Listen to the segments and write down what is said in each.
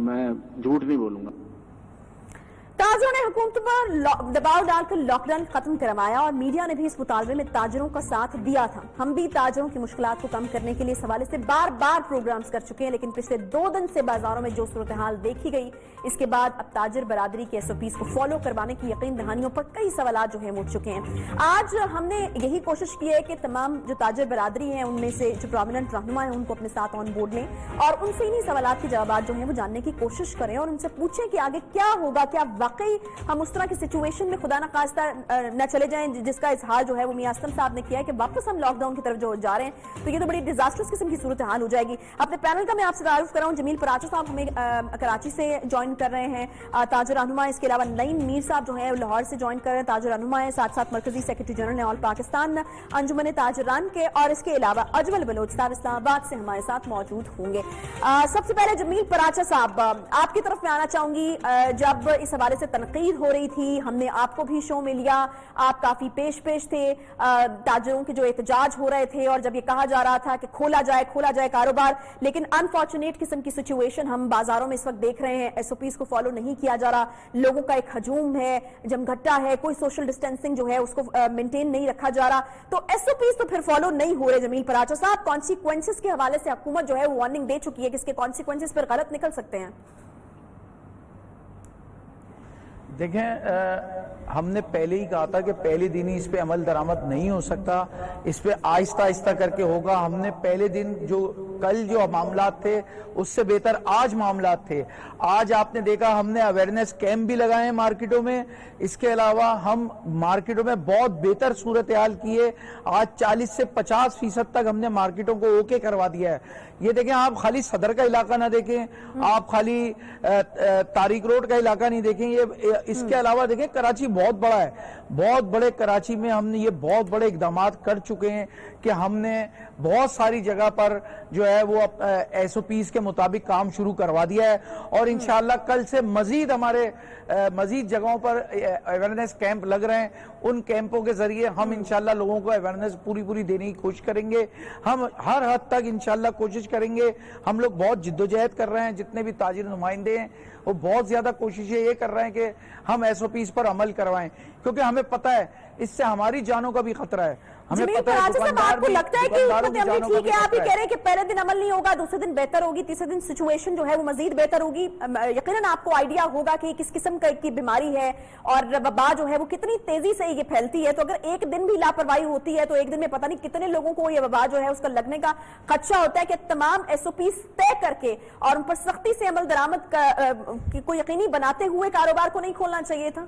میں جھوٹ نہیں بولوں گا. تاجروں نے حکومت پر دباؤ ڈال کر لاک ڈاؤن ختم کروایا اور میڈیا نے بھی اس مطالبے میں تاجروں کا ساتھ دیا تھا. ہم بھی تاجروں کی مشکلات کو کم کرنے کے لیے اس حوالے سے بار بار پروگرامز کر چکے ہیں, لیکن پچھلے 2 دن سے بازاروں میں جو صورتحال دیکھی گئی, اس کے بعد اب تاجر برادری کے SOPs کو فالو کروانے کی یقین دہانیوں پر کئی سوالات جو ہیں اٹھ چکے ہیں. آج ہم نے یہی کوشش کی ہے کہ تمام جو تاجر برادری ہیں ان میں سے جو پرومیننٹ رہنما ہیں ان کو اپنے ساتھ آن بورڈ لیں اور ان سے انہی سوالات کے جوابات جو ہیں وہ جاننے کی کوشش کریں اور ان سے پوچھیں کہ آگے کیا ہوگا, کیا واقعی ہم اس طرح کی سچویشن میں خدا نخواستہ نہ چلے جائیں جس کا اظہار جو ہے وہ میاں اسلم صاحب نے کیا ہے کہ واپس ہم لاک ڈاؤن کی طرف جو جا رہے ہیں تو یہ تو بڑی ڈیزاسٹرس قسم کی صورتحال ہو جائے گی. اپنے پینل کا میں آپ سے تعارف کراؤں, جمیل پراچا صاحب ہمیں کراچی سے جوائن کر رہے ہیں, تاجر رہنما. اس کے علاوہ نعیم میر صاحب جو ہیں لاہور سے جوائن کر رہے ہیں, تاجر رہنما ہیں, ساتھ ساتھ مرکزی سیکرٹری جنرل ہیں آل پاکستان انجمن تاجران کے, اور اس کے علاوہ اجمل بلوچ صاحب اسلام آباد سے ہمارے ساتھ موجود ہوں گے. سب سے پہلے جمیل پراچا صاحب آپ کی طرف میں آنا چاہوں گی. جب اس حوالے سے تنقید ہو رہی تھی, ہم نے آپ کو بھی شو میں لیا, آپ کافی پیش تھے, تاجروں کے جو احتجاج ہو رہے تھے اور جب یہ کہا جا رہا تھا کہ کھولا جائے کاروبار, لیکن انفارچونیٹ قسم کی سچویشن ہم بازاروں میں اس وقت دیکھ رہے ہیں. SOPs کو فالو نہیں کیا جا رہا, لوگوں کا ایک ہجوم ہے, جمگھٹا ہے, کوئی سوشل ڈسٹینسنگ جو ہے اس کو مینٹین نہیں رکھا جا رہا, تو SOPs تو پھر فالو نہیں ہو رہے. جمیل پراچا صاحب, کانسیکوینسز کے حوالے سے حکومت جو ہے وہ وارننگ دے چکی ہے کہ اس کے کانسیکوینسز پھر غلط نکل سکتے ہیں. دیکھیں, ہم نے پہلے ہی کہا تھا کہ پہلے دن ہی اس پہ عمل درآمد نہیں ہو سکتا, اس پہ آہستہ آہستہ کر کے ہوگا. ہم نے پہلے دن کل جو معاملات تھے اس سے بہتر آج معاملات تھے. آج آپ نے دیکھا ہم نے اویئرنیس کیمپ بھی لگائے ہیں مارکیٹوں میں, اس کے علاوہ ہم مارکیٹوں میں بہت بہتر صورتحال کی ہے. آج 40 سے 50% تک ہم نے مارکیٹوں کو اوکے کروا دیا ہے. یہ دیکھیں, آپ خالی صدر کا علاقہ نہ دیکھیں, آپ خالی تاریخ روڈ کا علاقہ نہیں دیکھیں, یہ اس کے علاوہ دیکھیں کراچی بہت بڑا ہے, بہت بڑے کراچی میں ہم نے یہ بہت بڑے اقدامات کر چکے ہیں کہ ہم نے بہت ساری جگہ پر جو ہے وہ SOPs کے مطابق کام شروع کروا دیا ہے, اور انشاءاللہ کل سے مزید جگہوں پر اویئرنیس کیمپ لگ رہے ہیں. ان کیمپوں کے ذریعے ہم انشاءاللہ لوگوں کو اویئرنیس پوری دینے کی کوشش کریں گے. ہم ہر حد تک انشاءاللہ کوشش کریں گے. ہم لوگ بہت جدوجہد کر رہے ہیں, جتنے بھی تاجر نمائندے ہیں وہ بہت زیادہ کوششیں یہ کر رہے ہیں کہ ہم SOPs پر عمل کروائیں, کیونکہ ہمیں پتہ ہے اس سے ہماری جانوں کا بھی خطرہ ہے. جمیل پراچا صاحب, آپ کو لگتا ہے کہ حکمت عملی ٹھیک ہے, آپ ہی کہہ رہے ہیں کہ پہلے دن عمل نہیں ہوگا, دوسرے دن بہتر ہوگی, تیسرے دن سچویشن جو ہے وہ مزید بہتر ہوگی. یقیناً آپ کو آئیڈیا ہوگا کہ کس قسم کی بیماری ہے اور وبا جو ہے وہ کتنی تیزی سے یہ پھیلتی ہے, تو اگر ایک دن بھی لاپرواہی ہوتی ہے تو ایک دن میں پتہ نہیں کتنے لوگوں کو یہ وبا جو ہے اس کا لگنے کا خدشہ ہوتا ہے. کہ تمام SOPs طے کر کے اور ان پر سختی سے عمل درآمد کو یقینی بناتے ہوئے کاروبار کو نہیں کھولنا چاہیے تھا.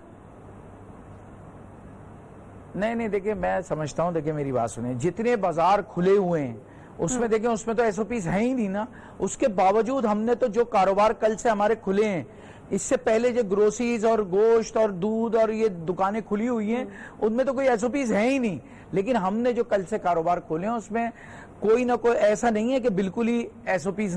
نہیں دیکھیں, میں سمجھتا ہوں, دیکھیں میری بات سنیں, جتنے بازار کھلے ہوئے ہیں اس میں دیکھیں اس میں تو SOPs ہیں ہی نہیں نا. اس کے باوجود ہم نے تو جو کاروبار کل سے ہمارے کھلے ہیں, اس سے پہلے جو گروسریز اور گوشت اور دودھ اور یہ دکانیں کھلی ہوئی ہیں ان میں تو کوئی SOPs ہیں ہی نہیں, لیکن ہم نے جو کل سے کاروبار کھولے ہیں اس میں کوئی نہ کوئی ایسا نہیں ہے کہ بالکل ہی SOPs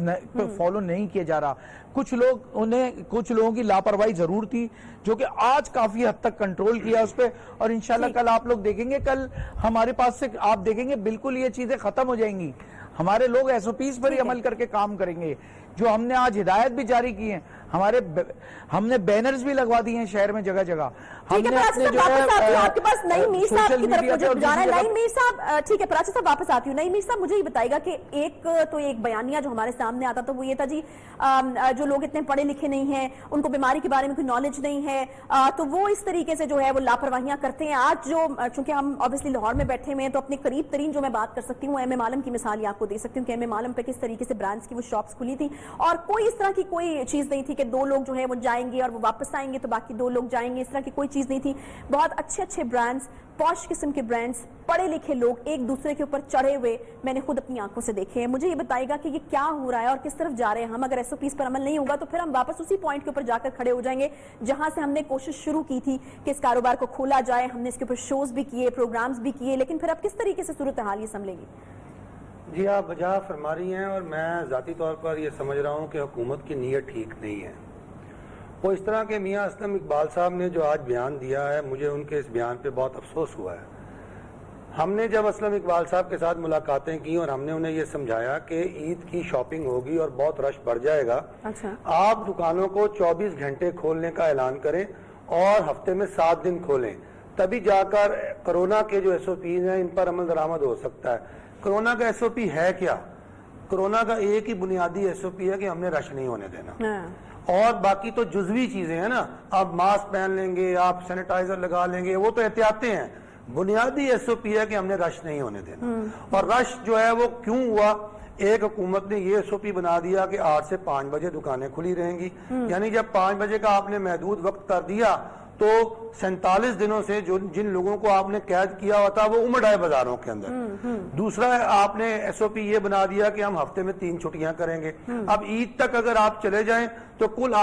فالو نہیں کیا جا رہا. کچھ لوگوں کی لاپرواہی ضرور تھی جو کہ آج کافی حد تک کنٹرول کیا اس پہ, اور انشاءاللہ کل آپ لوگ دیکھیں گے, کل ہمارے پاس سے آپ دیکھیں گے بالکل یہ چیزیں ختم ہو جائیں گی. ہمارے لوگ SOPs پر ہی عمل کر کے کام کریں گے. جو ہم نے آج ہدایت بھی جاری کی ہیں, ہم نے بینرز بھی لگوا دیے ہیں شہر میں جگہ جگہ. ٹھیک ہے پراچا صاحب, آپ کے پاس نعیم میر صاحب کی طرف مجھے جانا ہے. نعیم میر صاحب, ٹھیک ہے پراچا صاحب واپس آتی ہوں. نعیم میر صاحب, مجھے یہ بتائے گا کہ ایک بیانیہ جو ہمارے سامنے آتا تو وہ یہ تھا جی جو لوگ اتنے پڑھے لکھے نہیں ہیں, ان کو بیماری کے بارے میں کوئی نالج نہیں ہے, تو وہ اس طریقے سے جو ہے وہ لاپرواہیاں کرتے ہیں. آج جو چونکہ ہم obviously لاہور میں بیٹھے ہوئے ہیں تو اپنے قریب ترین جو میں بات کر سکتی ہوں MM عالم کی مثال آپ کو دے سکتی ہوں کہ MM عالم پہ کس طریقے سے برانڈز کی وہ شاپس کھلی تھی اور کوئی اس طرح کی کوئی چیز نہیں تھی کہ 2 لوگ جو ہے وہ جائیں گے اور وہ واپس آئیں گے تو باقی 2 لوگ جائیں گے, اس طرح کی کوئی چیز نہیں تھی. بہت اچھے برانڈز, پوش قسم کے برانڈز, پڑھے لکھے لوگ ایک دوسرے کے اوپر چڑھے ہوئے میں نے خود اپنی آنکھوں سے دیکھے ہیں. مجھے یہ بتائے گا کہ یہ کیا ہو رہا ہے اور کس طرف جا رہے ہیں ہم. اگر SOPs پر عمل نہیں ہوگا تو پھر ہم واپس اسی پوائنٹ کے اوپر جا کر کھڑے ہو جائیں گے جہاں سے ہم نے کوشش شروع کی تھی کہ اس کاروبار کو کھولا جائے. ہم نے اس کے اوپر شوز بھی کیے, پروگرامز بھی کیے, لیکن پھر اب کس طریقے سے صورتحال یہ سنبھلے گی؟ جی آپ وجہ فرما رہی ہیں, اور میں ذاتی طور پر یہ سمجھ رہا ہوں کہ حکومت کی نیت ٹھیک نہیں ہے. وہ اس طرح کے میاں اسلم اقبال صاحب نے جو آج بیان دیا ہے, مجھے ان کے اس بیان پہ بہت افسوس ہوا ہے. ہم نے جب اسلم اقبال صاحب کے ساتھ ملاقاتیں کی اور ہم نے انہیں یہ سمجھایا کہ عید کی شاپنگ ہوگی اور بہت رش بڑھ جائے گا، اچھا آپ دکانوں کو 24 گھنٹے کھولنے کا اعلان کریں اور ہفتے میں 7 دن کھولیں، تبھی جا کر کرونا کے جو ایس او پیز ہیں ان پر عمل درآمد ہو سکتا ہے۔ کرونا کا ایس او پی ہے کیا؟ کرونا کا ایک ہی بنیادی ایس او پی ہے کہ ہم نے رش نہیں ہونے دینا، اور باقی تو جزوی چیزیں ہیں نا، آپ ماسک پہن لیں گے، آپ سینیٹائزر لگا لیں گے، وہ تو احتیاطیں ہیں۔ بنیادی ایس او پی ہے کہ ہم نے رش نہیں ہونے دینا۔ اور رش جو ہے وہ کیوں ہوا؟ ایک حکومت نے یہ ایس او پی بنا دیا کہ 8 سے 5 بجے دکانیں کھلی رہیں گی، یعنی جب 5 بجے کا آپ نے محدود وقت کر دیا تو 47 دنوں سے جن لوگوں کو آپ نے قید کیا ہوا تھا وہ امڑ آئے بازاروں کے اندر۔ دوسرا آپ نے ایس او پی یہ بنا دیا کہ ہم ہفتے میں 3 چھٹیاں کریں گے۔ اب عید تک اگر آپ چلے جائیں تو کل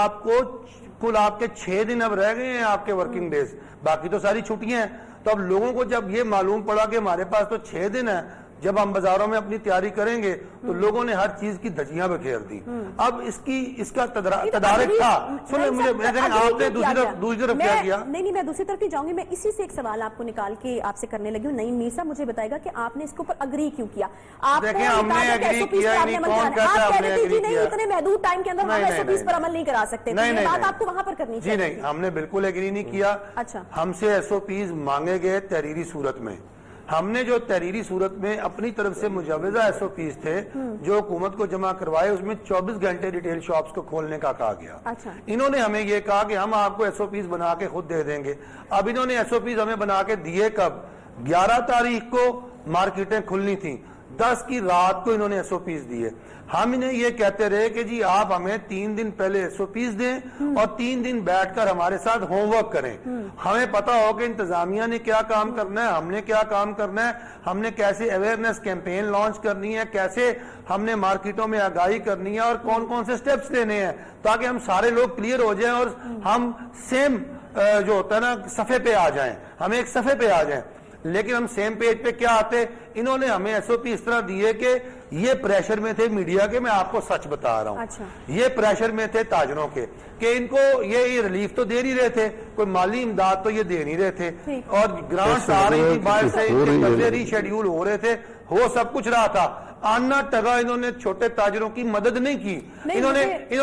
آپ کے 6 دن اب رہ گئے ہیں آپ کے ورکنگ ڈیز، باقی تو ساری چھٹیاں ہیں۔ تو اب لوگوں کو جب یہ معلوم پڑا کہ ہمارے پاس تو 6 دن ہے، جب ہم بازاروں میں اپنی تیاری کریں گے تو لوگوں نے ہر چیز کی دھجیاں بکھیر دی۔ اب اس کا تدارک تھا۔ سنیں مجھے، آپ نے دوسری طرف کیا کیا؟ نہیں، میں دوسری طرف ہی جاؤں گی۔ میں اسی سے ایک سوال آپ کو نکال کے آپ سے کرنے لگی ہوں۔ نعیم میر صاحب مجھے بتائے گا کہ آپ نے اس کے اوپر اگری کیوں کیا؟ دیکھیں ہم نے اگری کیا ہی نہیں، کون کہتا ہے ہم نے اگری کیا؟ اتنے محدود ٹائم کے اندر ہم ایس او پیز پر عمل نہیں کرا سکتے، یہ بات آپ کو وہاں پر کرنی چاہیے۔ جی نہیں، ہم نے بالکل اگری نہیں کیا۔ اچھا، ہم سے ایس او پیز مانگے گئے تحریری صورت میں۔ ہم نے جو تحریری صورت میں اپنی طرف سے مجوزہ ایس او پیز تھے جو حکومت کو جمع کروائے، اس میں 24 گھنٹے ریٹیل شاپس کو کھولنے کا کہا گیا۔ انہوں نے ہمیں یہ کہا کہ ہم آپ کو ایس او پیز بنا کے خود دے دیں گے۔ اب انہوں نے ایس او پیز ہمیں بنا کے دیے کب؟ 11 تاریخ کو مارکیٹیں کھلنی تھیں، 10 کی رات کو انہوں نے ایس او پیز دیے۔ ہم انہیں یہ کہتے رہے کہ جی آپ ہمیں 3 دن پہلے ایس او پیز دیں اور 3 دن بیٹھ کر ہمارے ساتھ ہوم ورک کریں، ہمیں پتا ہو کہ انتظامیہ نے کیا کام کرنا ہے، ہم نے کیا کام کرنا ہے، ہم نے کیسے اویئرنیس کیمپین لانچ کرنی ہے، کیسے ہم نے مارکیٹوں میں آگاہی کرنی ہے اور کون کون سے سٹیپس لینے ہیں، تاکہ ہم سارے لوگ کلیئر ہو جائیں اور ہم سیم جو ہوتا ہے نا صفحے پہ آ جائیں، ہم ایک صفحے پہ آ جائیں۔ لیکن ہم سیم پیج پہ کیا آتے؟ انہوں نے ہمیں ایس او پی اس طرح دیے کہ یہ پریشر میں تھے میڈیا کے، میں آپ کو سچ بتا رہا ہوں، یہ پریشر میں تھے تاجروں کے کہ ان کو یہ ریلیف تو دے نہیں رہے تھے، کوئی مالی امداد تو یہ دے نہیں رہے تھے، اور گرانٹس آ رہی تھی باہر سے، ان کے قرضے ری شیڈیول ہو رہے تھے، ہو سب کچھ رہا تھا۔ آنا ٹگا انہوں نے چھوٹے تاجروں کی مدد نہیں کی، انہوں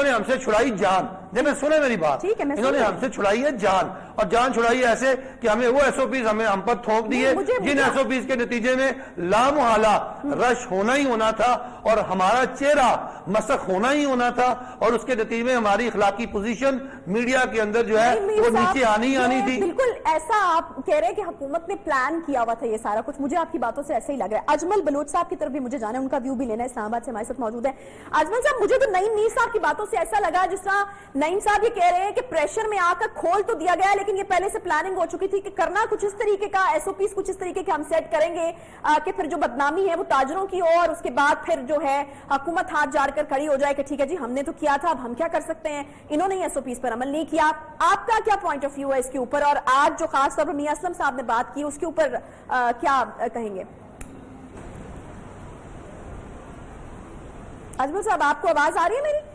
نے ہم سے چھڑائی جان۔ جب میں سنیں میری بات، انہوں نے ہم سے چھڑائی ہے جان، اور جان چھڑائی ہمیں ہمیں وہ ایس او پیز ہم پر تھوک دیے جن ایس او پیز کے نتیجے میں لامحالہ رش ہونا ہی ہونا تھا اور ہمارا چہرہ مسخ ہونا ہی ہونا تھا، اور اس کے نتیجے میں ہماری اخلاقی پوزیشن میڈیا کے اندر جو ہے وہ نیچے آنی تھی۔ بالکل ایسا آپ کہہ رہے ہیں کہ حکومت نے پلان کیا ہوا تھا یہ سارا کچھ، مجھے آپ کی باتوں سے ایسے ہی لگ رہا ہے۔ اجمل بلوچ صاحب کی طرف بھی مجھے جانا ہے، ان کا ویو بھی لینا ہے، اسلام آباد سے ہمارے ساتھ موجود ہے۔ اجمل صاحب، مجھے تو نعیم میر صاحب کی باتوں سے ایسا لگا جس طرح نعیم صاحب یہ کہہ رہے ہیں کہ پریشر میں آ کر کھول تو دیا گیا، لیکن یہ پہلے سے پلاننگ ہو چکی تھی کہ کرنا کچھ اس طریقے کا، ایس او پیز کچھ اس طریقے کے ہم سیٹ کریں گے کہ پھر جو بدنامی ہے وہ تاجروں کی ہو، اور اس کے بعد پھر جو ہے حکومت ہاتھ جاڑ کر کھڑی ہو جائے کہ ٹھیک ہے جی ہم نے تو کیا تھا، اب ہم کیا کر سکتے ہیں۔ انہوں نے ایس او پیز پر عمل نہیں کیا۔ آپ کا کیا پوائنٹ آف ویو ہے اس کے اوپر، اور آج جو خاص طور پر میاں اسلم صاحب نے بات کی اس کے اوپر کیا کہیں گے؟ اجمل صاحب، آپ کو آواز آ رہی ہے میری؟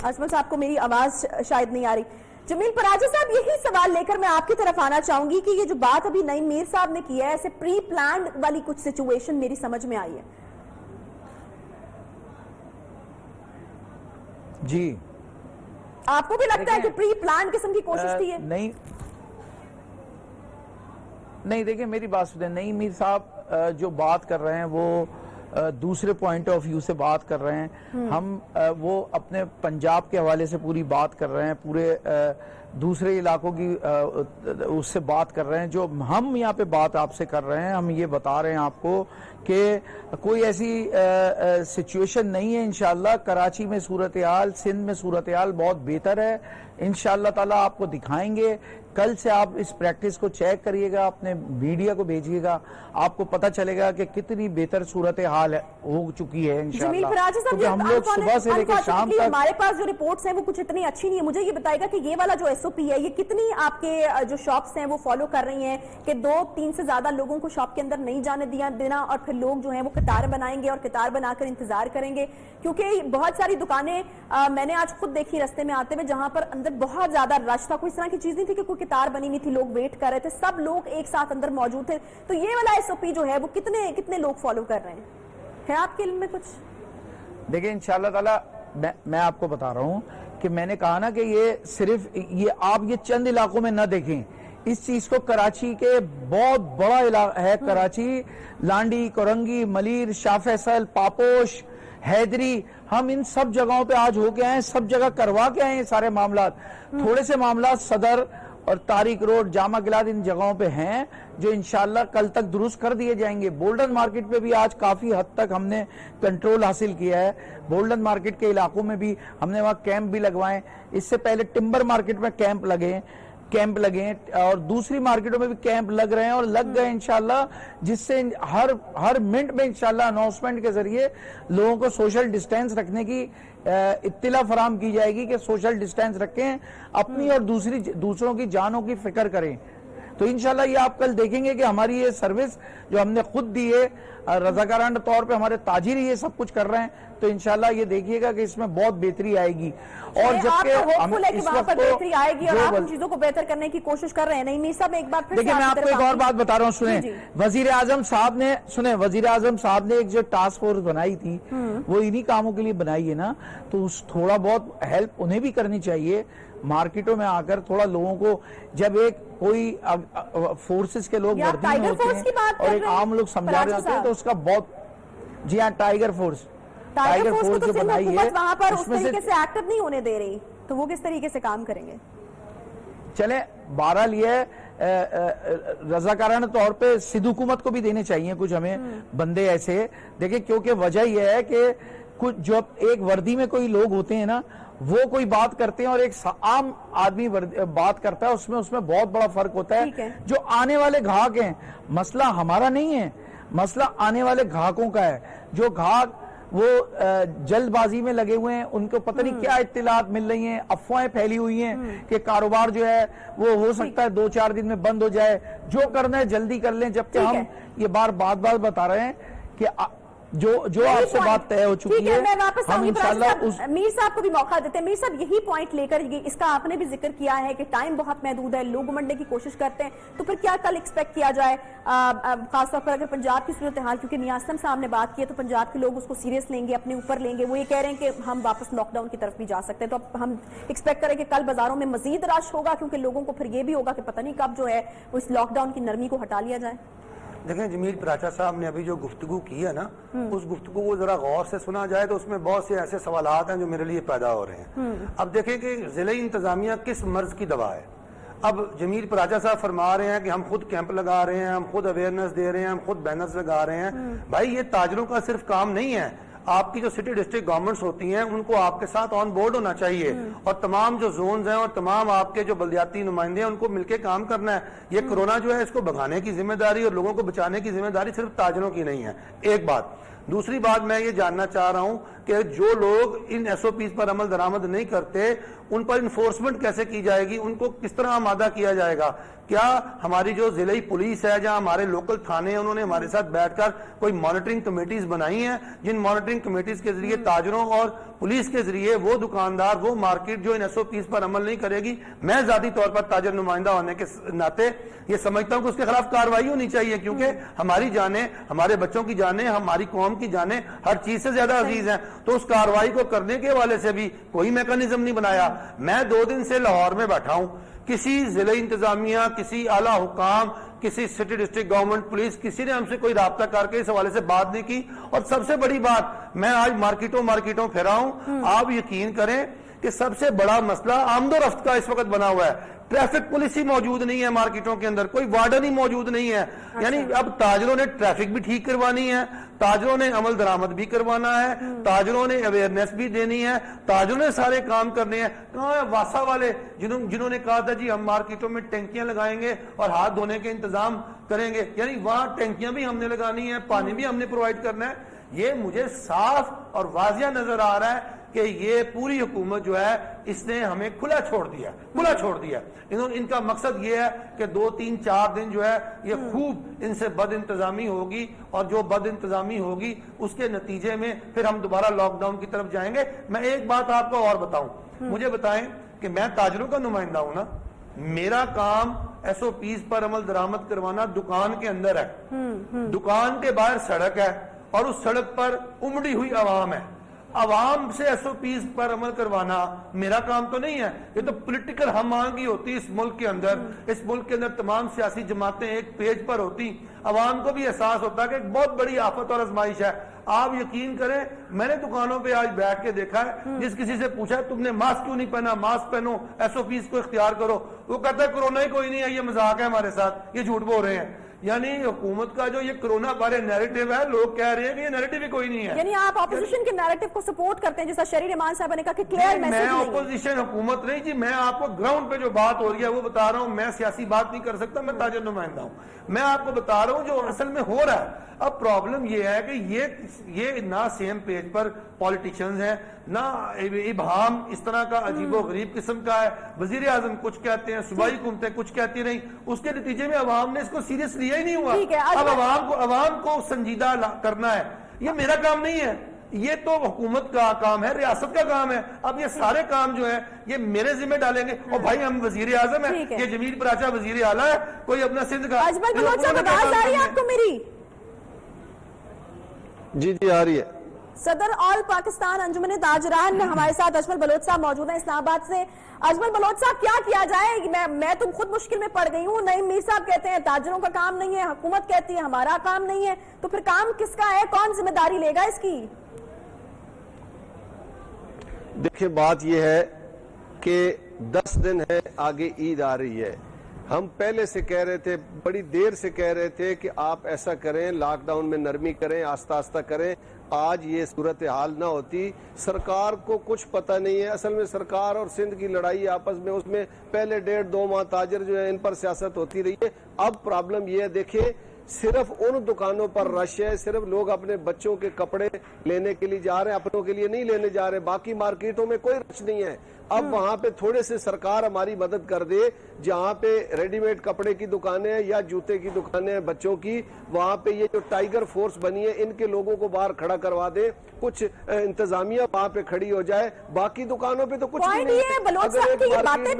اجمل صاحب کو میری آواز شاید نہیں آ رہی۔ جمیل پراجی صاحب، یہی سوال لے کر میں آپ کی طرف آنا چاہوں گی کہ یہ جو بات ابھی نعیم میر صاحب نے کی ہے، ایسے پری پلانڈ والی کچھ سچویشن میری سمجھ میں آئی ہے۔ جی، آپ کو بھی لگتا ہے کہ پری پلانڈ قسم کی کوشش تھی ہے؟ نہیں، دیکھیں میری بات سنیں، نعیم میر صاحب جو بات کر رہے ہیں وہ دوسرے پوائنٹ آف ویو سے بات کر رہے ہیں، ہم وہ اپنے پنجاب کے حوالے سے پوری بات کر رہے ہیں، پورے دوسرے علاقوں کی اس سے بات کر رہے ہیں۔ جو ہم یہاں پہ بات آپ سے کر رہے ہیں، ہم یہ بتا رہے ہیں آپ کو کہ کوئی ایسی سچویشن نہیں ہے۔ انشاءاللہ کراچی میں صورتحال، سندھ میں صورتحال بہت بہتر ہے، انشاءاللہ تعالیٰ آپ کو دکھائیں گے۔ کل سے آپ اس پریکٹس کو چیک کریے گا، اپنے میڈیا کو بھیجیے گا، آپ کو پتہ چلے گا کہ کتنی بہتر صورتحال ہو چکی ہے انشاءاللہ۔ کیونکہ ہم لوگ صبح سے لے کے شام تک، ہمارے پاس جو رپورٹس ہیں وہ کچھ اتنی اچھی نہیں ہے۔ مجھے یہ بتائے گا کہ یہ والا جو SOP ہے یہ کتنی آپ کے جو شاپس ہیں وہ فالو کر رہی ہیں کہ 2-3 سے زیادہ لوگوں کو شاپ کے اندر نہیں جانے دینا اور پھر لوگ جو ہیں وہ قطار بنائیں گے اور قطار بنا کر انتظار کریں گے؟ کیونکہ بہت ساری دکانیں میں نے آج خود دیکھی رستے میں آتے ہوئے جہاں پر اندر بہت زیادہ رش تھا, کوئی اس طرح کی چیز نہیں تھی کہ کوئی قطار بنی نہیں تھی, لوگ ویٹ کر رہے تھے, سب لوگ ایک ساتھ اندر موجود تھے. تو یہ والا SOP جو ہے وہ کتنے لوگ فالو کر رہے ہیں آپ کے علم میں کچھ؟ دیکھیں انشاءاللہ تعالی میں آپ کو بتا رہا ہوں کہ میں نے کہا نا کہ یہ صرف یہ آپ یہ چند علاقوں میں نہ دیکھیں, اس چیز کو کراچی کے بہت بڑا علاقہ ہے, کراچی, لانڈی, کورنگی, ملیر, شاہ فیصل, پاپوش, حیدری, ہم ان سب جگہوں پہ آج ہو کے آئے ہیں, سب جگہ کروا کے آئے ہیں سارے معاملات. تھوڑے سے معاملات صدر اور طارق روڈ, جامع گلاد ان جگہوں پہ ہیں جو انشاءاللہ کل تک درست کر دیے جائیں گے. بولڈن مارکیٹ پہ بھی آج کافی حد تک ہم نے کنٹرول حاصل کیا ہے. بولڈن مارکیٹ کے علاقوں میں بھی ہم نے وہاں کیمپ بھی لگوائے, اس سے پہلے ٹمبر مارکیٹ میں کیمپ لگے اور دوسری مارکیٹوں میں بھی کیمپ لگ رہے ہیں اور لگ گئے انشاءاللہ, جس سے ہر منٹ میں انشاءاللہ اناؤنسمنٹ کے ذریعے لوگوں کو سوشل ڈسٹینس رکھنے کی اطلاع فراہم کی جائے گی کہ سوشل ڈسٹینس رکھیں, اپنی اور دوسروں کی جانوں کی فکر کریں. تو انشاءاللہ یہ آپ کل دیکھیں گے کہ ہماری یہ سروس جو ہم نے خود دی ہے, رضاکارانہ طور پہ ہمارے تاجر یہ سب کچھ کر رہے ہیں, تو انشاءاللہ یہ دیکھیے گا کہ اس میں بہت بہتری آئے گی. اور جبکہ ہم اس وقت بہتری آئے گی اور آپ ان چیزوں کو بہتر کرنے کی کوشش کر رہے ہیں. نہیں میر صاحب ایک بار پھر دیکھیں میں آپ کو ایک اور بات بتا رہا ہوں, سنیں وزیر اعظم صاحب نے ایک جو ٹاسک فورس بنائی تھی وہ انہی کاموں کے لیے بنائی ہے نا, تو تھوڑا بہت ہیلپ انہیں بھی کرنی چاہیے. مارکیٹوں میں آ کر تھوڑا لوگوں کو, جب ایک کوئی فورسز کے لوگ وردی میں ہوتے ہیں اور ایک عام لوگ سمجھا رہے ہوتے ہیں تو اس کا بہت, جی ہاں ٹائیگر فورس جو بنائی ہے وہاں پر اس طریقے سے ایکٹیو نہیں ہونے دے رہی, تو وہ کس طریقے سے کام کریں گے؟ چلیں بہرحال یہ رضاکارانہ طور پہ سندھ حکومت کو بھی دینے چاہیے کچھ ہمیں بندے ایسے. دیکھیں کیونکہ وجہ یہ ہے کہ کچھ جو ایک وردی میں کوئی لوگ ہوتے ہیں نا, وہ کوئی بات کرتے ہیں اور ایک عام آدمی بات کرتا ہے, اس میں بہت بڑا فرق ہوتا ہے. جو آنے والے گاہک ہیں, مسئلہ ہمارا نہیں ہے, مسئلہ آنے والے گاہکوں کا ہے. جو گاہک وہ جلد بازی میں لگے ہوئے ہیں, ان کو پتہ نہیں کیا اطلاعات مل رہی ہیں, افواہیں پھیلی ہوئی ہیں کہ کاروبار جو ہے وہ ہو سکتا ہے 2-4 دن میں بند ہو جائے, جو کرنا ہے جلدی کر لیں. جبکہ ہم یہ بات بتا رہے ہیں کہ جو آپ سے بات طے ہو چکی ہے, میں واپس ہم انشاءاللہ میر صاحب کو بھی موقع دیتے ہیں. میر صاحب یہی پوائنٹ لے کر اس کا آپ نے بھی ذکر کیا ہے کہ ٹائم بہت محدود ہے, لوگ منڈے کی کوشش کرتے ہیں, تو پھر کیا کل ایکسپیکٹ کیا جائے خاص طور پر اگر پنجاب کی صورتحال, کیونکہ میاں اسلم صاحب نے بات کی ہے تو پنجاب کے لوگ اس کو سیریس لیں گے, اپنے اوپر لیں گے, وہ یہ کہہ رہے ہیں کہ ہم واپس لاک ڈاؤن کی طرف بھی جا سکتے ہیں. تو اب ہم ایکسپیکٹ کریں کہ کل بازاروں میں مزید رش ہوگا, کیونکہ لوگوں کو پھر یہ بھی ہوگا کہ پتہ نہیں کب جو ہے اس لاک ڈاؤن کی نرمی کو ہٹا لیا جائے. دیکھیں جمیل پراچا صاحب نے ابھی جو گفتگو کی ہے نا, اس گفتگو کو ذرا غور سے سنا جائے تو اس میں بہت سے ایسے سوالات ہیں جو میرے لیے پیدا ہو رہے ہیں. اب دیکھیں کہ ضلعی انتظامیہ کس مرض کی دوا ہے. اب جمیل پراچا صاحب فرما رہے ہیں کہ ہم خود کیمپ لگا رہے ہیں, ہم خود اویئرنیس دے رہے ہیں, ہم خود بینرز لگا رہے ہیں. بھائی یہ تاجروں کا صرف کام نہیں ہے, آپ کی جو سٹی ڈسٹرکٹ گورنمنٹس ہوتی ہیں ان کو آپ کے ساتھ آن بورڈ ہونا چاہیے, اور تمام جو زونز ہیں اور تمام آپ کے جو بلدیاتی نمائندے ہیں ان کو مل کے کام کرنا ہے. یہ کرونا جو ہے اس کو بھگانے کی ذمہ داری اور لوگوں کو بچانے کی ذمہ داری صرف تاجروں کی نہیں ہے. ایک بات. دوسری بات میں یہ جاننا چاہ رہا ہوں کہ جو لوگ ان SOPs پر عمل درآمد نہیں کرتے ان پر انفورسمنٹ کیسے کی جائے گی, ان کو کس طرح آمادہ کیا جائے گا. کیا ہماری جو ضلعی پولیس ہے, جہاں ہمارے لوکل تھانے ہیں, انہوں نے ہمارے ساتھ بیٹھ کر کوئی مانیٹرنگ کمیٹیز بنائی ہیں, جن مانیٹرنگ کمیٹیز کے ذریعے تاجروں اور پولیس کے ذریعے وہ دکاندار, وہ مارکیٹ جو ان SOPs پر عمل نہیں کرے گی, میں ذاتی طور پر تاجر نمائندہ ہونے کے ناطے یہ سمجھتا ہوں کہ اس کے خلاف کارروائی ہونی چاہیے, کیونکہ ہماری جانیں, ہمارے بچوں کی جانیں, ہماری قوم کی جانیں ہر چیز سے زیادہ عزیز ہیں. تو اس کارروائی کو کرنے کے حوالے سے بھی کوئی میکانزم نہیں بنایا. میں 2 دن سے لاہور میں بیٹھا ہوں, کسی ضلعی انتظامیہ, کسی اعلیٰ حکام, کسی سٹی ڈسٹرکٹ گورنمنٹ پولیس, کسی نے ہم سے کوئی رابطہ کر کے اس حوالے سے بات نہیں کی. اور سب سے بڑی بات, میں آج مارکیٹوں پھرا ہوں, آپ یقین کریں کہ سب سے بڑا مسئلہ آمد و رفت کا اس وقت بنا ہوا ہے. ٹریفک پولیس ہی موجود نہیں ہے مارکیٹوں کے اندر, کوئی وارڈن ہی موجود نہیں ہے. یعنی اب تاجروں نے ٹریفک بھی ٹھیک کروانی ہے, تاجروں نے عمل درآمد بھی کروانا ہے, تاجروں نے اویئرنیس بھی دینی ہے, تاجروں نے سارے کام کرنے ہیں. کہاں ہے واسا والے جنہوں نے کہا تھا جی ہم مارکیٹوں میں ٹینکیاں لگائیں گے اور ہاتھ دھونے کے انتظام کریں گے, یعنی وہاں ٹینکیاں بھی ہم نے لگانی ہے, پانی بھی ہم نے پرووائڈ کرنا ہے. یہ مجھے صاف اور واضح نظر آ رہا ہے کہ یہ پوری حکومت جو ہے اس نے ہمیں کھلا چھوڑ دیا. ان کا مقصد یہ ہے کہ 2-3-4 دن جو ہے یہ خوب ان سے بد انتظامی ہوگی, اور جو بد انتظامی ہوگی اس کے نتیجے میں پھر ہم دوبارہ لاک ڈاؤن کی طرف جائیں گے. میں ایک بات آپ کو اور بتاؤں, مجھے بتائیں کہ میں تاجروں کا نمائندہ ہوں نا, میرا کام ایس او پیز پر عمل درآمد کروانا دکان کے اندر ہے, دکان کے باہر سڑک ہے اور اس سڑک پر امڑی ہوئی عوام ہے. عوام سے ایس او پیز پر عمل کروانا میرا کام تو نہیں ہے, یہ تو پولیٹیکل ہم آہنگی ہوتی اس ملک کے اندر. اس ملک کے اندر تمام سیاسی جماعتیں ایک پیج پر ہوتی, عوام کو بھی احساس ہوتا ہے کہ ایک بہت بڑی آفت اور آزمائش ہے. آپ یقین کریں, میں نے دکانوں پہ آج بیٹھ کے دیکھا ہے, جس کسی سے پوچھا تم نے ماسک کیوں نہیں پہنا, ماسک پہنو, ایس او پیز کو اختیار کرو, وہ کہتا ہے کرونا ہی کوئی نہیں ہے, یہ مذاق ہے ہمارے ساتھ, یہ جھوٹ بول رہے ہیں. یعنی حکومت کا جو یہ کرونا بارے نیریٹو ہے, لوگ کہہ رہے ہیں کہ یہ نیریٹو ہی کوئی نہیں ہے. یعنی آپ اپوزیشن کے نیریٹو کو سپورٹ کرتے ہیں, جیسا شریر امان صاحب نے کہا کہ کلیئر میسج میں نہیں ہے. اپوزیشن حکومت نہیں جی, میں آپ کو گراؤنڈ پہ جو بات ہو رہی ہے وہ بتا رہا ہوں. میں سیاسی بات نہیں کر سکتا, میں تاجر نمائندہ ہوں. میں آپ کو بتا رہا ہوں جو اصل میں ہو رہا ہے. اب پرابلم یہ ہے کہ یہ نہ سیم پیج پر پولیٹیشنز ہیں, نہ ابہام اس طرح کا عجیب و غریب قسم کا ہے. وزیر اعظم کچھ کہتے ہیں, صوبائی حکومتیں کچھ کہتی نہیں, اس کے نتیجے میں عوام نے اس کو سیریس لیا ہی نہیں ہوا. اب عوام کو سنجیدہ کرنا ہے, یہ میرا کام نہیں ہے, یہ تو حکومت کا کام ہے, ریاست کا کام ہے. اب یہ سارے کام جو ہیں یہ میرے ذمہ ڈالیں گے. اور بھائی ہم وزیر اعظم ہیں, یہ جمیل پراچا وزیر اعلیٰ ہے, کوئی اپنا سندھ کا. اجمل بلوچ صاحب آواز آ رہی ہے آپ کو میری؟ جی آ رہی ہے. صدر آل پاکستان انجمن تاجران میں ہمارے ساتھ اجمل بلوچ صاحب موجود ہیں اسلام آباد سے. اجمل بلوچ صاحب, کیا کیا جائے؟ میں تو خود مشکل میں پڑ گئی ہوں. نعیم میر صاحب کہتے ہیں تاجروں کا کام نہیں ہے, حکومت کہتی ہے ہمارا کام نہیں ہے, تو پھر کام کس کا ہے, کون ذمہ داری لے گا اس کی؟ دیکھیں بات یہ ہے کہ 10 دن ہے, آگے عید آ رہی ہے. ہم پہلے سے کہہ رہے تھے, بڑی دیر سے کہہ رہے تھے کہ آپ ایسا کریں, لاک ڈاؤن میں نرمی کریں, آہستہ آہستہ کریں. آج یہ صورتحال نہ ہوتی. سرکار کو کچھ پتہ نہیں ہے. اصل میں سرکار اور سندھ کی لڑائی آپس میں, اس میں پہلے 1.5-2 ماہ تاجر جو ہے ان پر سیاست ہوتی رہی ہے. اب پرابلم یہ ہے, دیکھیں صرف ان دکانوں پر رش ہے, صرف لوگ اپنے بچوں کے کپڑے لینے کے لیے جا رہے ہیں, اپنوں کے لیے نہیں لینے جا رہے. باقی مارکیٹوں میں کوئی رش نہیں ہے. اب وہاں پہ تھوڑے سے سرکار ہماری مدد کر دے, جہاں پہ ریڈی میڈ کپڑے کی دکانیں ہیں یا جوتے کی دکانیں ہیں بچوں کی, وہاں پہ یہ جو ٹائیگر فورس بنی ہے ان کے لوگوں کو باہر کھڑا کروا دے, کچھ انتظامیہ وہاں پہ کھڑی ہو جائے. باقی دکانوں پہ تو کچھ نہیں ہے. بلوچ صاحب کی یہ باتیں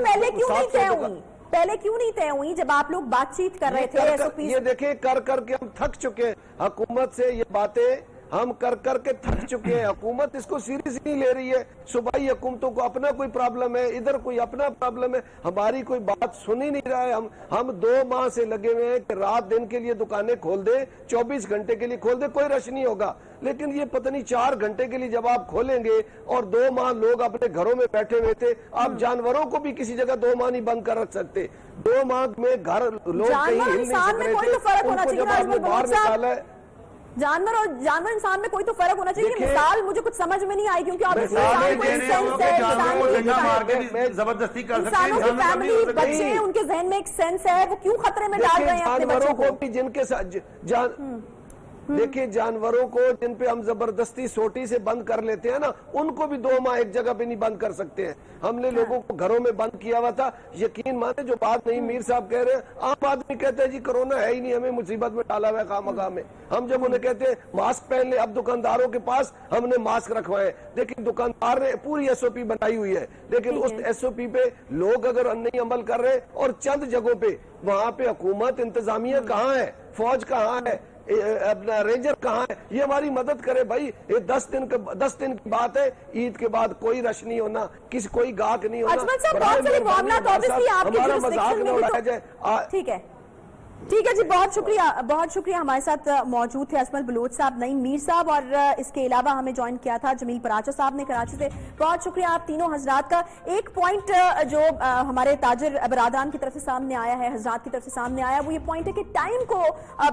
پہلے کیوں نہیں طے ہوئی جب آپ لوگ بات چیت کر رہے تھے؟ یہ دیکھیں کر کے ہم تھک چکے ہیں. حکومت سے یہ باتیں ہم کر کے تھک چکے ہیں. حکومت اس کو سیریس نہیں لے رہی ہے. صوبائی حکومتوں کو اپنا کوئی پرابلم ہے, ادھر کوئی اپنا پرابلم ہے, ہماری کوئی بات سن ہی نہیں رہا ہے. ہم 2 ماہ سے لگے ہوئے ہیں کہ رات دن کے لیے دکانیں کھول دیں, 24 گھنٹے کے لیے کھول دیں, کوئی رش نہیں ہوگا. لیکن یہ پتہ نہیں 4 گھنٹے کے لیے جب آپ کھولیں گے, اور 2 ماہ لوگ اپنے گھروں میں بیٹھے ہوئے تھے, آپ جانوروں کو بھی کسی جگہ 2 ماہ نہیں بند کر رکھ سکتے. 2 ماہ میں گھر لوگ کہیں ہل نہیں سک رہے تھے, ان کو جب آپ نے باہر نکالا ہے. جانور انسان میں کوئی تو فرق ہونا چاہیے. مثال مجھے کچھ سمجھ میں نہیں آئی, کیونکہ آپ زبردستی کر انسانوں کی فیملی, بچے, ان کے ذہن میں ایک سینس ہے, وہ کیوں خطرے میں ڈال رہے ہیں اپنے بچوں کو؟ جن کے ساتھ دیکھیں جانوروں کو جن پہ ہم زبردستی سوٹی سے بند کر لیتے ہیں نا, ان کو بھی 2 ماہ ایک جگہ پہ نہیں بند کر سکتے ہیں. ہم نے لوگوں کو گھروں میں بند کیا ہوا تھا. یقین مانے جو بات نہیں میر صاحب کہہ رہے ہیں, عام آدمی کہتے ہیں جی کرونا ہے ہی نہیں, ہمیں مصیبت میں ڈالا ہوا ہے خامخواہ میں. ہم جب انہیں کہتے ہیں ماسک پہن لیں, اب دکانداروں کے پاس ہم نے ماسک رکھوائے. لیکن دکاندار نے پوری ایس او پی بنائی ہوئی ہے, لیکن اس ایس او پی پہ لوگ اگر نہیں عمل کر رہے, اور چند جگہوں پہ وہاں پہ حکومت انتظامیہ کہاں ہے, فوج کہاں ہے, اپنا رینجر کہاں ہے, یہ ہماری مدد کرے بھائی. یہ 10 دن کی بات ہے, عید کے بعد کوئی رش نہیں ہونا, کوئی گاہک نہیں ہونا. اجمل صاحب بہت سارے معاملات obviously آپ کے jurisdiction میں بھی تو ٹھیک ہے جی, بہت شکریہ. ہمارے ساتھ موجود تھے اجمل بلوچ صاحب, نعیم میر صاحب, اور اس کے علاوہ ہمیں جوائن کیا تھا جمیل پراچا صاحب نے کراچی سے. بہت شکریہ آپ تینوں حضرات کا. ایک پوائنٹ جو ہمارے تاجر برادران کی طرف سے سامنے آیا ہے, حضرات کی طرف سے سامنے آیا, وہ یہ پوائنٹ ہے کہ ٹائم کو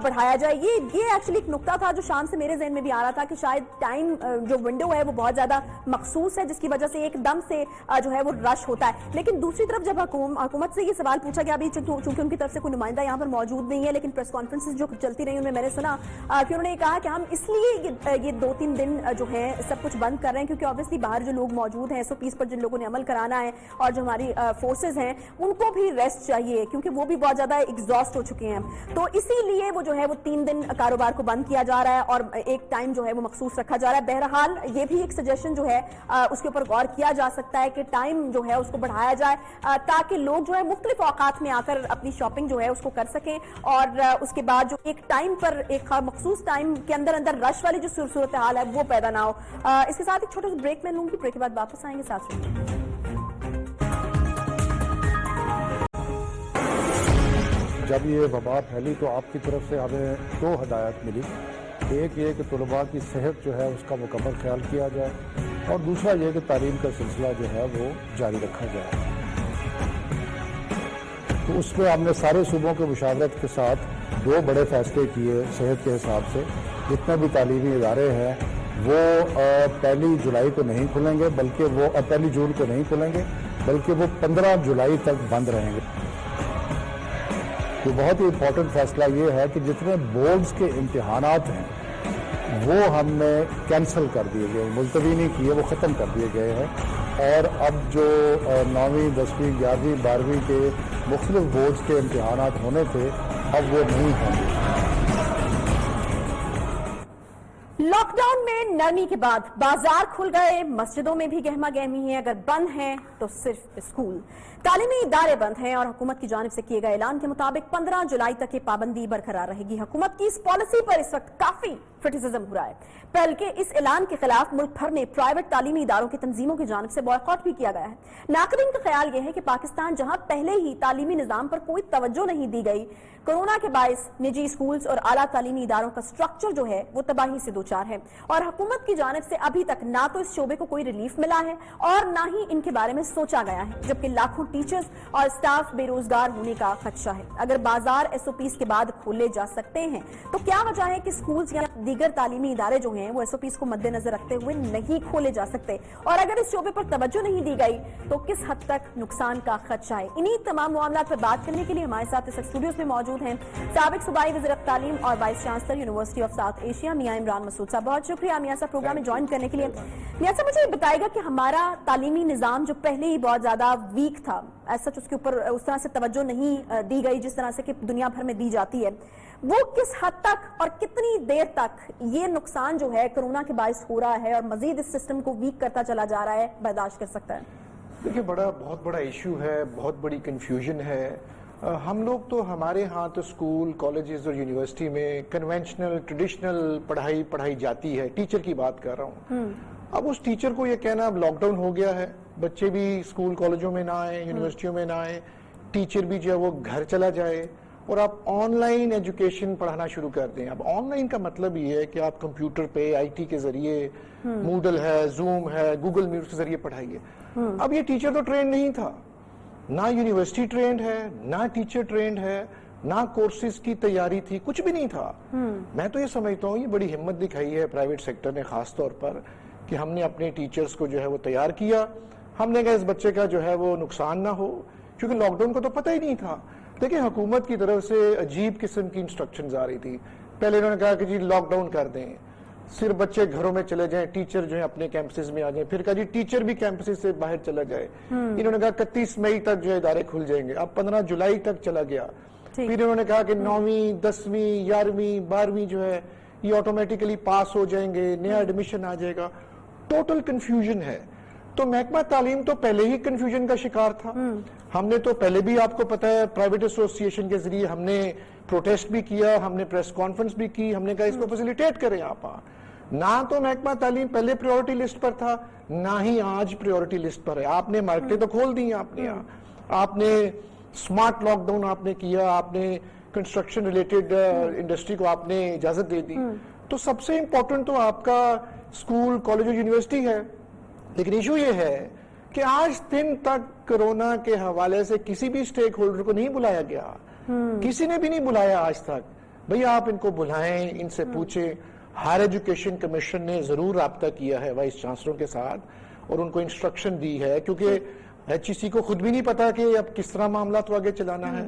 بڑھایا جائے. یہ ایکچولی ایک نقطہ تھا جو شام سے میرے ذہن میں بھی آ رہا تھا کہ شاید ٹائم جو ونڈو ہے وہ بہت زیادہ مخصوص ہے, جس کی وجہ سے ایک دم سے جو ہے وہ رش ہوتا ہے. لیکن دوسری طرف جب حکومت سے یہ سوال پوچھا گیا, ابھی چونکہ ان کی طرف سے کوئی نمائندہ یہاں پر موجود موجود نہیں ہے, لیکن پریس کانفرنسز جو چلتی رہی ان میں میں نے سنا کہ انہوں نے کہا کہ ہم اس لیے یہ 2-3 دن جو ہے سب کچھ بند کر رہے ہیں کیونکہ آبویسلی باہر جو لوگ موجود ہیں SOPs پر جن لوگوں نے عمل کرانا ہے اور جو ہماری فورسز ہیں ان کو بھی ریسٹ چاہیے کیونکہ وہ بھی بہت زیادہ ایگزاسٹ ہو چکے ہیں. تو اسی لیے وہ جو ہے وہ 3 دن کاروبار کو بند کیا جا رہا ہے اور ایک ٹائم جو ہے وہ مخصوص رکھا جا رہا ہے. بہرحال یہ بھی ایک سجیشن جو ہے اس کے اوپر غور کیا جا سکتا ہے کہ ٹائم جو ہے اس کو بڑھایا جائے تاکہ لوگ جو ہے مختلف اوقات میں آ کر اپنی شاپنگ جو ہے اس کو کر سکیں اور اس کے بعد جو ایک ٹائم پر ایک مخصوص ٹائم کے اندر رش والی جو صورتحال ہے وہ پیدا نہ ہو. اس کے ساتھ ایک چھوٹا سا بریک میں لوں گی, بریک کے بعد واپس آئیں گے ساتھ میں. جب یہ وبا پھیلی تو آپ کی طرف سے ہمیں 2 ہدایات ملی. ایک یہ کہ طلباء کی صحت جو ہے اس کا مکمل خیال کیا جائے اور دوسرا یہ کہ تعلیم کا سلسلہ جو ہے وہ جاری رکھا جائے. تو اس میں ہم نے سارے صوبوں کے مشاورت کے ساتھ 2 بڑے فیصلے کیے صحت کے حساب سے. جتنے بھی تعلیمی ادارے ہیں وہ 1 جولائی کو نہیں کھلیں گے بلکہ وہ 1 جون کو نہیں کھلیں گے بلکہ وہ 15 جولائی تک بند رہیں گے. تو بہت ہی امپورٹنٹ فیصلہ یہ ہے کہ جتنے بورڈز کے امتحانات ہیں وہ ہم نے کینسل کر دیے گئے, ملتوی نہیں کیے, وہ ختم کر دیے گئے ہیں. اور اب جو 9ویں 10ویں 11ویں 12ویں کے مختلف بورڈز کے امتحانات ہونے تھے اب وہ نہیں ہوں گے. لاک ڈاؤن میں نرمی کے بعد بازار کھل گئے, مسجدوں میں بھی گہما گہمی ہے, اگر بند ہیں تو صرف اسکول. تعلیمی ادارے بند ہیں اور حکومت کی جانب سے کیے گئے اعلان کے مطابق 15 جولائی تک یہ پابندی برقرار رہے گی. حکومت کی اس پالیسی پر اس وقت کافی کرٹیسزم ہو رہا ہے, بلکہ اس اعلان کے خلاف ملک بھر میں پرائیویٹ تعلیمی اداروں کی تنظیموں کی جانب سے بائیکاٹ بھی کیا گیا ہے. ناقدین کا خیال یہ ہے کہ پاکستان جہاں پہلے ہی تعلیمی نظام پر کوئی توجہ نہیں دی گئی, کورونا کے باعث نجی اسکولز اور اعلیٰ تعلیمی اداروں کا سٹرکچر جو ہے وہ تباہی سے دوچار ہے اور حکومت کی جانب سے ابھی تک نہ تو اس شعبے کو کوئی ریلیف ملا ہے اور نہ ہی ان کے بارے میں سوچا گیا ہے, جبکہ لاکھوں ٹیچرز اور سٹاف بے روزگار ہونے کا خدشہ ہے. اگر بازار SOPs کے بعد کھولے جا سکتے ہیں تو کیا وجہ ہے کہ اسکولز یا دیگر تعلیمی ادارے جو ہیں وہ SOPs کو مد نظر رکھتے ہوئے نہیں کھولے جا سکتے, اور اگر اس شعبے پر توجہ نہیں دی گئی تو کس حد تک نقصان کا خدشہ ہے. انہی تمام معاملات پر بات کرنے کے لیے ہمارے ساتھ اس اسٹوڈیوز میں موجود ہیں سابق صوبائی وزیر تعلیم اور vice chancellor university of south Asia میاں عمران مسعود صاحب. بہت شکریہ میاں صاحب پروگرام میں جوائن کرنے کے لیے. میاں صاحب مجھے بتائے گا کہ ہمارا تعلیمی نظام جو پہلے ہی بہت زیادہ ویک تھا, ایسا اس کے اوپر اس طرح سے توجہ نہیں دی گئی جس طرح سے کہ دنیا بھر میں دی جاتی ہے, وہ کس حد تک اور کتنی دیر تک یہ نقصان جو ہے کرونا کے باعث ہو رہا ہے اور مزید اس سسٹم کو ویک کرتا چلا جا رہا ہے برداشت کر سکتا ہے؟ دیکھیں بہت بڑا ایشو ہے, بہت بڑی کنفیوژن ہے. ہم لوگ تو ہمارے ہاں تو اسکول کالجز اور یونیورسٹی میں کنونشنل ٹریڈیشنل پڑھائی جاتی ہے. ٹیچر کی بات کر رہا ہوں. اب اس ٹیچر کو یہ کہنا اب لاک ڈاؤن ہو گیا ہے, بچے بھی اسکول کالجوں میں نہ آئیں, یونیورسٹیوں میں نہ آئیں, ٹیچر بھی جو ہے وہ گھر چلا جائے اور آپ آن لائن ایجوکیشن پڑھانا شروع کر دیں. اب آن لائن کا مطلب یہ ہے کہ آپ کمپیوٹر پہ IT کے ذریعے, موڈل ہے, زوم ہے, گوگل میٹ کے ذریعے پڑھائیے. اب یہ ٹیچر تو ٹرینڈ نہیں تھا, نہ یونیورسٹی ٹرینڈ ہے, نہ ٹیچر ٹرینڈ ہے, نہ کورسز کی تیاری تھی, کچھ بھی نہیں تھا. میں تو یہ سمجھتا ہوں یہ بڑی ہمت دکھائی ہے پرائیویٹ سیکٹر نے خاص طور پر کہ ہم نے اپنے ٹیچرز کو جو ہے وہ تیار کیا. ہم نے کہا اس بچے کا جو ہے وہ نقصان نہ ہو, کیونکہ لاک ڈاؤن کو تو پتہ ہی نہیں تھا. دیکھیں حکومت کی طرف سے عجیب قسم کی انسٹرکشنز آ رہی تھی. پہلے انہوں نے کہا کہ جی لاک ڈاؤن کر دیں, صرف بچے گھروں میں چلے جائیں, ٹیچر جو ہے اپنے کیمپسز میں آ جائیں. پھر کہا جی ٹیچر بھی کیمپسز سے باہر چلا جائے. انہوں نے کہا 31 مئی تک جو ہے ادارے کھل جائیں گے. اب 15 جولائی تک چلا گیا. پھر انہوں نے کہا کہ 9ویں 10ویں 11ویں 12ویں جو ہے یہ آٹومیٹیکلی پاس ہو جائیں گے, نیا ایڈمیشن آ جائے گا. ٹوٹل کنفیوژن ہے. تو محکمہ تعلیم تو پہلے ہی کنفیوژن کا شکار تھا. ہم نے تو پہلے بھی آپ کو پتا ہے پرائیویٹ ایسوسی ایشن کے ذریعے ہم نے پروٹیسٹ بھی کیا, ہم نے پریس کانفرنس بھی کی, ہم نے کہا اس کو فیسیلیٹیٹ کریں آپ. نہ تو محکمہ تعلیم پہلے پریورٹی لسٹ پر تھا, نہ ہی آج پریورٹی لسٹ پر ہے. آپ نے مارکیٹیں تو کھول دی, آپ نے سمارٹ لاک ڈاؤن آپ نے کیا, آپ نے کنسٹرکشن ریلیٹڈ انڈسٹری کو آپ نے اجازت دے دی. تو سب سے امپورٹنٹ تو آپ کا اسکول کالج اور یونیورسٹی ہے. لیکن ایشو یہ ہے کہ آج دن تک کرونا کے حوالے سے کسی بھی اسٹیک ہولڈر کو نہیں بلایا گیا, کسی نے بھی نہیں بلایا آج تک. بھئی آپ ان کو بلائیں, ان سے پوچھیں. ہائر ایجوکیشن کمیشن نے ضرور رابطہ کیا ہے وائس چانسلروں کے ساتھ اور ان کو انسٹرکشن دی ہے, کیونکہ HEC کو خود بھی نہیں پتا کہ اب کس طرح معاملات کو آگے چلانا ہے.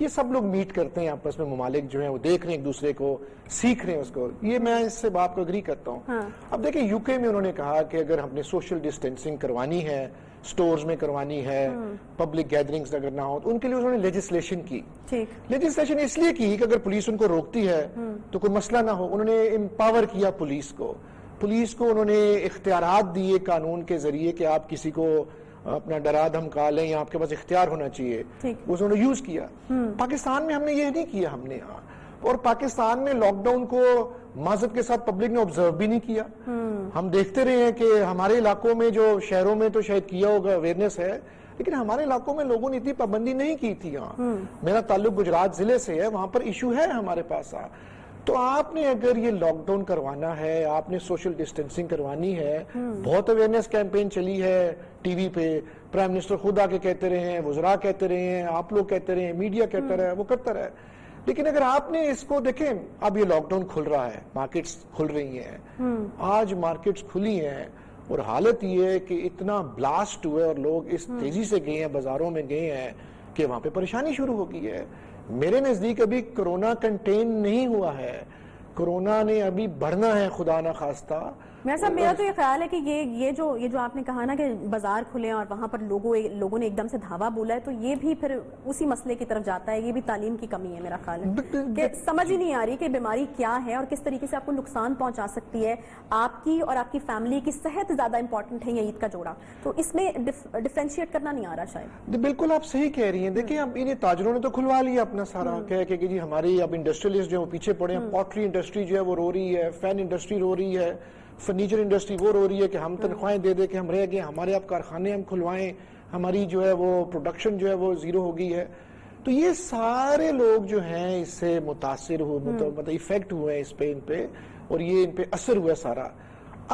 یہ سب لوگ میٹ کرتے ہیں آپس میں, ممالک جو ہیں وہ دیکھ رہے ہیں ایک دوسرے کو, سیکھ رہے ہیں اس کو, یہ میں اس سے بات کو اگری کرتا ہوں. اب دیکھیں یو کے میں انہوں نے کہا کہ اگر ہم نے سوشل ڈسٹینسنگ کروانی ہے, سٹورز میں کروانی ہے, پبلک گیدرنگز اگر نہ ہو, تو ان کے لیے انہوں نے لیجسلیشن کی. لیجسلیشن اس لیے کی کہ اگر پولیس ان کو روکتی ہے تو کوئی مسئلہ نہ ہو. انہوں نے امپاور کیا پولیس کو انہوں نے اختیارات دیے قانون کے ذریعے کہ آپ کسی کو اپنا ڈرا دھمکا لیں یا آپ کے پاس اختیار ہونا چاہیے, انہوں نے یوز کیا. پاکستان میں ہم نے یہ نہیں کیا, ہم نے اور پاکستان میں لاک ڈاؤن کو معذرت کے ساتھ پبلک نے آبزرو بھی نہیں کیا. ہم دیکھتے رہے ہیں کہ ہمارے علاقوں میں جو شہروں میں تو شاید کیا ہوگا, اویئرنیس ہے, لیکن ہمارے علاقوں میں لوگوں نے اتنی پابندی نہیں کی تھی. میرا تعلق گجرات ضلع سے ہے, وہاں پر ایشو ہے ہمارے پاس. تو آپ نے اگر یہ لاک ڈاؤن کروانا ہے, آپ نے سوشل ڈسٹینسنگ کروانی ہے, بہت اویئرنیس کیمپین چلی ہے ٹی وی پہ, پرائم منسٹر خود آ کے کہتے رہے ہیں, وزراء کہتے رہے ہیں, آپ لوگ کہتے رہے ہیں, میڈیا کہتا رہا ہے, وہ کرتا رہا ہے. لیکن اگر آپ نے اس کو دیکھیں, اب یہ لاک ڈاؤن کھل رہا ہے, مارکیٹس کھل رہی ہیں, آج مارکیٹس کھلی ہیں, اور حالت یہ ہے کہ اتنا بلاسٹ ہوا ہے اور لوگ اس تیزی سے گئے ہیں, بازاروں میں گئے ہیں کہ وہاں پہ پریشانی شروع ہو گئی ہے. میرے نزدیک ابھی کرونا کنٹین نہیں ہوا ہے, کرونا نے ابھی بڑھنا ہے خدا نہ خواستہ. میرا تو یہ خیال ہے کہ یہ جو آپ نے کہا نا کہ بازار کھلے اور وہاں پر لوگوں نے ایک دم سے دھاوا بولا ہے, تو یہ بھی پھر اسی مسئلے کی طرف جاتا ہے. یہ بھی تعلیم کی کمی ہے میرا خیال ہے, کہ سمجھ ہی نہیں آ رہی کہ بیماری کیا ہے اور کس طریقے سے آپ کو نقصان پہنچا سکتی ہے. آپ کی اور آپ کی فیملی کی صحت زیادہ امپورٹنٹ ہے یا عید کا جوڑا, تو اس میں ڈیفرینشیٹ کرنا نہیں آ رہا شاید. بالکل آپ صحیح کہہ رہی ہیں. دیکھیں اب انہیں تاجروں نے تو کھلوا لیا اپنا سارا, کہ جی ہماری اب انڈسٹریلسٹ جو ہے وہ پیچھے پڑے ہیں, پوٹری انڈسٹری جو ہے وہ رو رہی ہے, فین انڈسٹری رو رہی ہے, فرنیچر انڈسٹری وہ رو رہی ہے کہ ہم تنخواہیں دے دے کے ہم رہ گئے, ہمارے اب کارخانے ہم کھلوائیں, ہماری جو ہے وہ پروڈکشن جو ہے وہ زیرو ہو گئی ہے. تو یہ سارے لوگ جو ہیں اس سے متاثر ہوئے, مطلب ایفیکٹ ہوئے ہیں اس پہ, ان پہ, اور یہ ان پہ اثر ہوا سارا.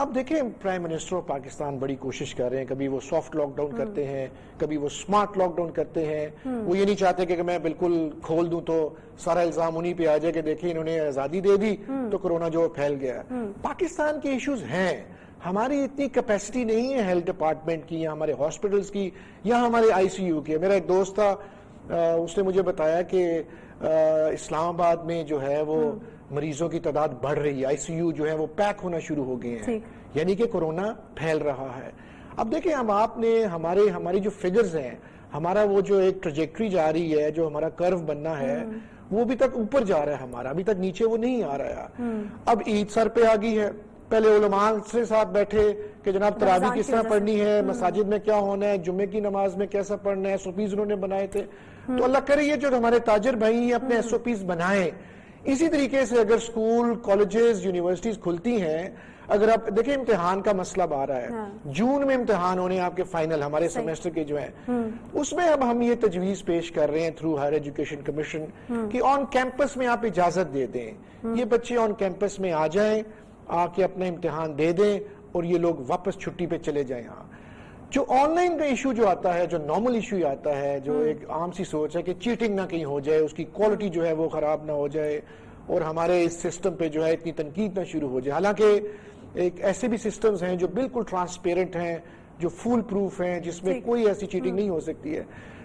اب دیکھیں پرائم منسٹر آف پاکستان بڑی کوشش کر رہے ہیں, کبھی وہ سافٹ لاک ڈاؤن کرتے ہیں, کبھی وہ سمارٹ لاک ڈاؤن کرتے ہیں. وہ یہ نہیں چاہتے کہ میں بالکل کھول دوں تو سارا الزام انہی پہ آ جائے کہ دیکھیں انہوں نے آزادی دے دی تو کرونا جو پھیل گیا. پاکستان کے ایشوز ہیں, ہماری اتنی کیپیسٹی نہیں ہے ہیلتھ ڈپارٹمنٹ کی, یا ہمارے ہاسپٹلز کی, یا ہمارے آئی سی یو کی. میرا ایک دوست تھا, اس نے مجھے بتایا کہ اسلام آباد میں جو ہے وہ مریضوں کی تعداد بڑھ رہی ہے, آئی سی یو جو ہے وہ پیک ہونا شروع ہو گئے ہیں, یعنی کہ کرونا پھیل رہا ہے. اب دیکھیں اب آپ نے ہماری جو فگرز ہیں, ہمارا وہ جو ایک ٹریجیکٹری جا رہی ہے, جو ہمارا کرو بننا ہے, وہ ابھی تک اوپر جا رہا ہے ہمارا, ابھی تک نیچے وہ نہیں آ رہا ہے. اب عید سر پہ آ گئی ہے, پہلے علماء سے ساتھ بیٹھے کہ جناب تراویح کس طرح پڑھنی ہے, مساجد میں کیا ہونا ہے, جمعے کی نماز میں کیسا پڑھنا ہے, SOPs انہوں نے بنائے تھے. تو اللہ کرے یہ جو ہمارے تاجر بھائی ہیں اپنے SOPs بنائیں. اسی طریقے سے اگر سکول, کالجز, یونیورسٹیز کھلتی ہیں, اگر آپ دیکھیں امتحان کا مسئلہ آ رہا ہے, جون میں امتحان ہونے آپ کے فائنل ہمارے سیمیسٹر کے جو ہیں, اس میں اب ہم یہ تجویز پیش کر رہے ہیں تھرو ہائر ایجوکیشن کمیشن کہ آن کیمپس میں آپ اجازت دے دیں, یہ بچے آن کیمپس میں آ جائیں, آ کے اپنا امتحان دے دیں, اور یہ لوگ واپس چھٹی پہ چلے جائیں. جو آن لائن کا ایشو جو آتا ہے, جو نارمل ایشو آتا ہے, جو ایک عام سی سوچ ہے کہ چیٹنگ نہ کہیں ہو جائے, اس کی کوالٹی جو ہے وہ خراب نہ ہو جائے, اور ہمارے اس سسٹم پہ جو ہے اتنی تنقید نہ شروع ہو جائے. حالانکہ ایک ایسے بھی سسٹمز ہیں جو بالکل ٹرانسپیرنٹ ہیں, جو فول پروف ہیں, جس میں کوئی ایسی چیٹنگ نہیں ہو سکتی ہے.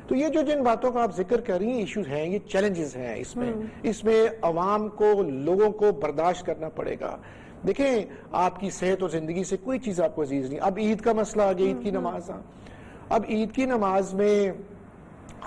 تو یہ جو جن باتوں کا آپ ذکر کر رہی ہیں ایشوز ہیں, یہ چیلنجز ہیں. اس میں عوام کو, لوگوں کو برداشت کرنا پڑے گا. دیکھیں آپ کی صحت اور زندگی سے کوئی چیز آپ کو عزیز نہیں. اب عید کا مسئلہ آ گیا, عید کی نماز. اب عید کی نماز میں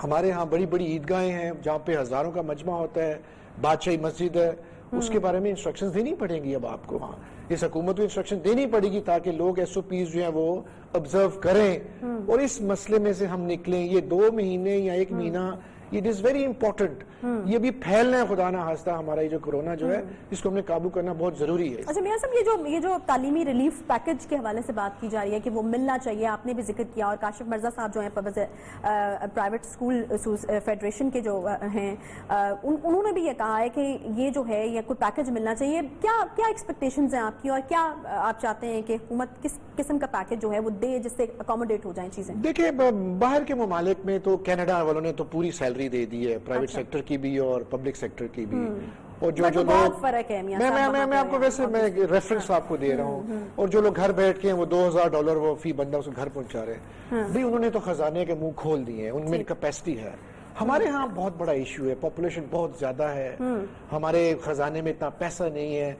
ہمارے ہاں بڑی بڑی عیدگاہیں ہیں جہاں پہ ہزاروں کا مجمع ہوتا ہے, بادشاہی مسجد ہے, اس کے بارے میں انسٹرکشنز دینی پڑیں گی. اب آپ کو وہاں اس حکومت کو انسٹرکشن دینی پڑے گی تاکہ لوگ SOPs جو ہیں وہ آبزرو کریں اور اس مسئلے میں سے ہم نکلیں. یہ 2 مہینے یا 1 مہینہ, it is very important. یہ بھی پھیلنا ہے خدا نہ خواستہ ہمارا یہ جو کرونا جو ہے, اس کو ہم نے قابو کرنا بہت ضروری ہے. اچھا میاں صاحب, یہ جو تعلیمی ریلیف پیکج کے حوالے سے بات کی جا رہی ہے کہ وہ ملنا چاہیے, آپ نے بھی ذکر کیا, اور کاشف مرزا صاحب جو ہیں پرائیویٹ اسکول فیڈریشن کے جو ہیں, انہوں نے بھی یہ کہا ہے کہ یہ جو ہے یہ کوئی پیکج ملنا چاہیے. کیا ایکسپیکٹیشنز ہیں آپ کی, اور کیا آپ چاہتے ہیں کہ حکومت کس قسم کا پیکج جو ہے وہ دے جس سے اکوموڈیٹ ہو جائیں چیزیں؟ دیکھیں باہر کے ممالک میں تو کینیڈا والوں نے تو پوری سیلری دے دی ہے, پرائیویٹ سیکٹر کی بھی اور پبلک سیکٹر کی بھی. اور جو لوگ, میں آپ کو ویسے میں ریفرنس آپ کو دے رہا ہوں, اور جو لوگ گھر بیٹھ کے وہ $2000 وہ فی بندہ اس کو گھر پہنچا رہے ہیں, بھئی انہوں نے تو خزانے کے منہ کھول دیے ہیں, ان میں کیپیسٹی ہے. ہمارے ہاں بہت بڑا ایشو ہے, پاپولیشن بہت زیادہ ہے, ہمارے خزانے میں اتنا پیسہ نہیں ہے,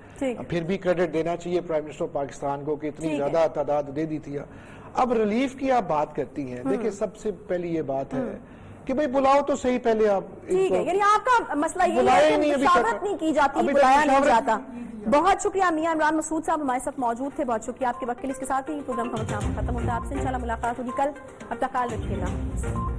پھر بھی کریڈٹ دینا چاہیے پرائم منسٹر پاکستان کو کہ اتنی زیادہ تعداد دے دی تھی. اب ریلیف کی آپ بات کرتی ہیں, دیکھیں سب سے پہلی یہ بات ہے کہ بھئی بلاؤ تو صحیح پہلے آپ. ٹھیک ہے, یعنی آپ کا مسئلہ یہ ہے کہ مشاورت نہیں کی جاتی, بلایا نہیں جاتا. بہت شکریہ میاں عمران مسعود صاحب ہمارے ساتھ موجود تھے, بہت شکریہ آپ کے وقت کے لیے. اس کے ساتھ ہی پروگرام کا وقت ختم ہوتا ہے. آپ سے انشاءاللہ ملاقات ہوگی کل, اب تک خیال رکھیے گا.